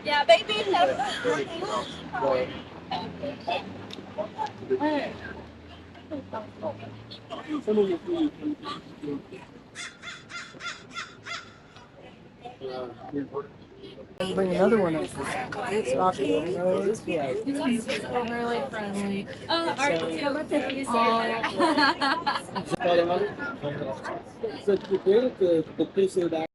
Yeah, baby. Bring another one up. It's not this way. Really friendly. Oh, art. How about this? So the piece of that.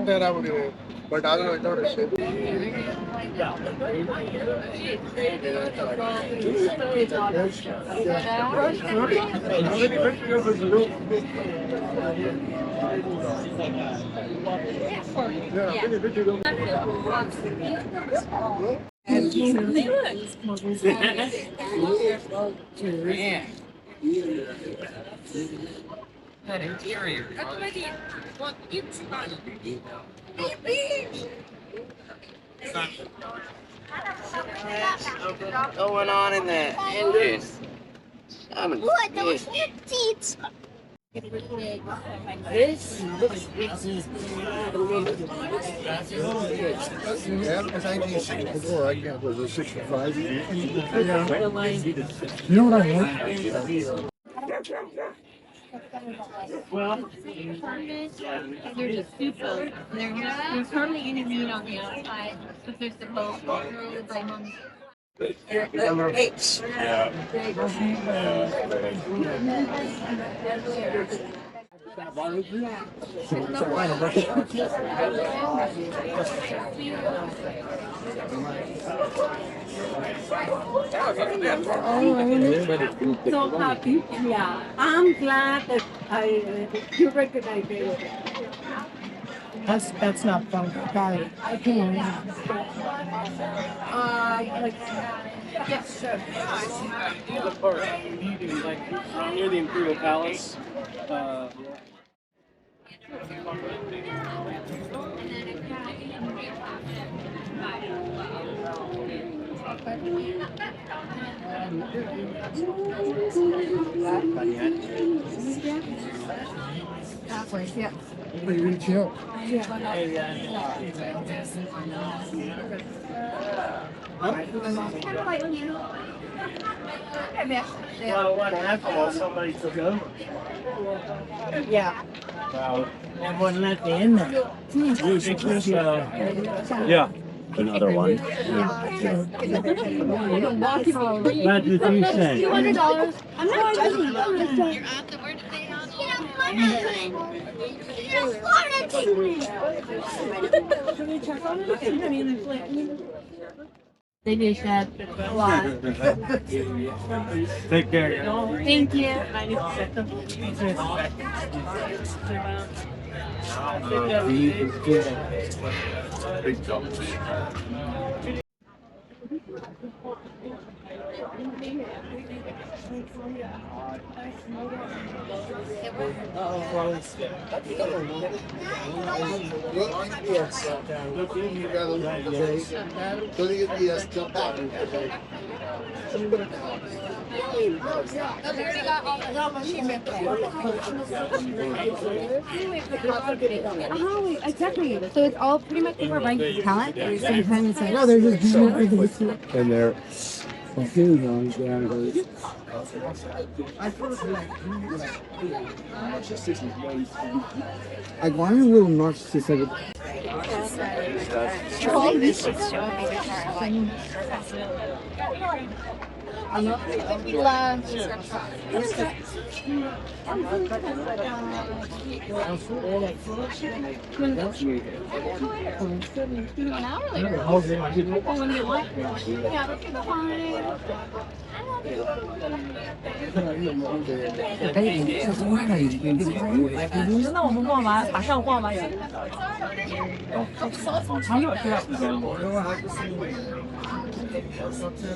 That I would, but I don't know. That interior. What's going on in the engine? What? Those seats. This looks Yeah, because I need 64. I can't go to 65. You know what I want? Well, they're just super. There's hardly any meat on the outside, but there's the both. So happy. Yeah, I'm glad that you recognize it. That's not fun. Guy, I can't. Yes, sure. The park, like near the Imperial Palace. Yeah. Pretty reach out. Well, what happened was somebody took over. Yeah. Wow. That wouldn't let me in there. Yeah. Another one. What did you say? $200. I'm not judging you. You're at the word today. They do shed a lot. Take care. Thank you. Oh, exactly. So it's all pretty much over by talent. Sometimes it's like, No, they're just doing everything. And they're confused on the I want a little narcissistic. 那我们逛完，马上逛完。还有这样。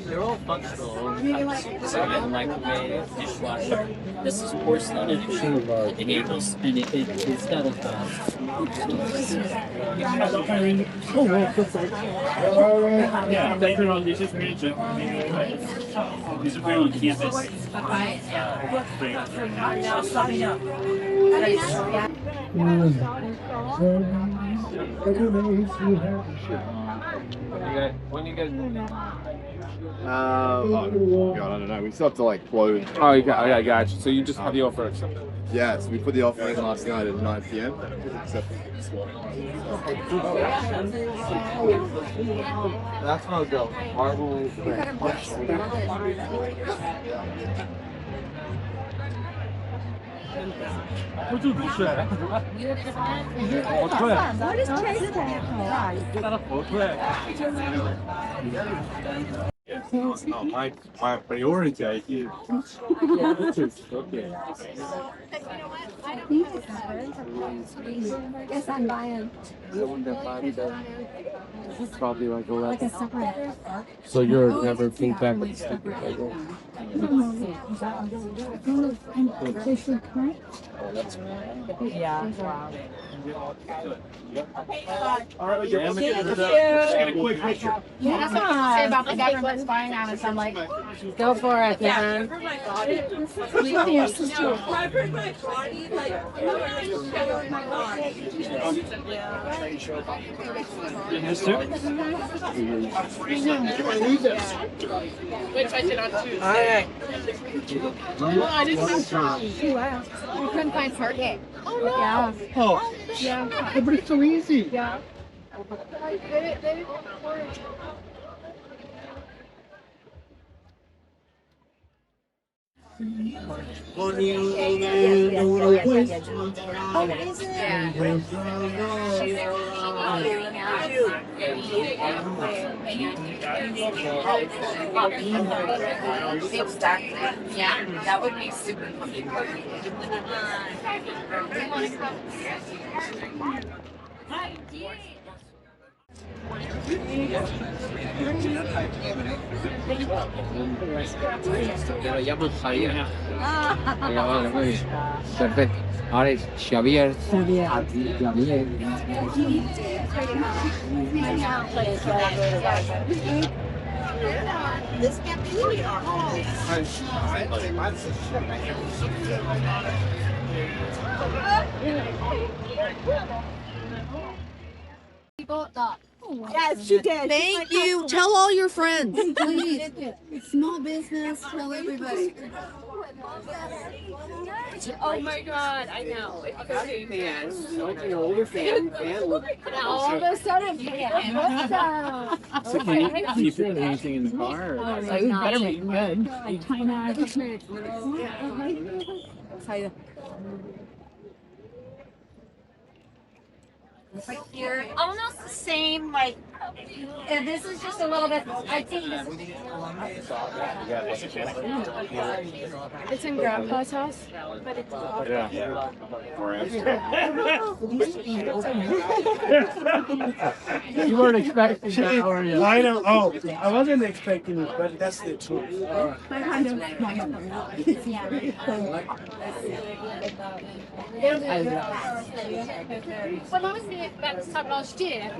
They're all functional. So in microwave, dishwasher. This is porcelain edition. The handles and it's got a yeah, later on this is major. These are on campus. When you guys oh, God, I don't know. We still have to like close. Oh, you got, I got you. So you just have the offer accepted. Yeah, so we put the offer in last night at 9 p.m. That's how it goes. Marble. What is taste Oh, my priority idea. Okay. Yes, I'm buying. This is probably like 11. Like a separate. So you're never being back with the sticker like Yeah. Wow. all right, Thank you. just get a quick picture. Yeah, that's what I say about the guy who was buying on us. I'm like, go for it, man. This too? Which I did on Tuesday. Alright. Well, I didn't have we couldn't find parking. Oh no. Yeah. Oh, Yeah. but it's so easy. Yeah. They Exactly. Yeah, that would be super Te lo llaman Javier. Perfecto. Ahora es Xavier. Xavier. This can't be really Yes, she did. Thank you. Tell all your friends. Please. Small business. Tell everybody. Oh my god, I know. It's crazy. Fans. An older fan. All of a sudden, So can you keep it anything in the car? Or? So you better make it good. You're almost the same, like, and this is just a little bit, I think this it's in Grandpa's house, but it's You weren't expecting that, were you? I know. Oh, I wasn't expecting it, but that's the truth. When I was there about this time last year.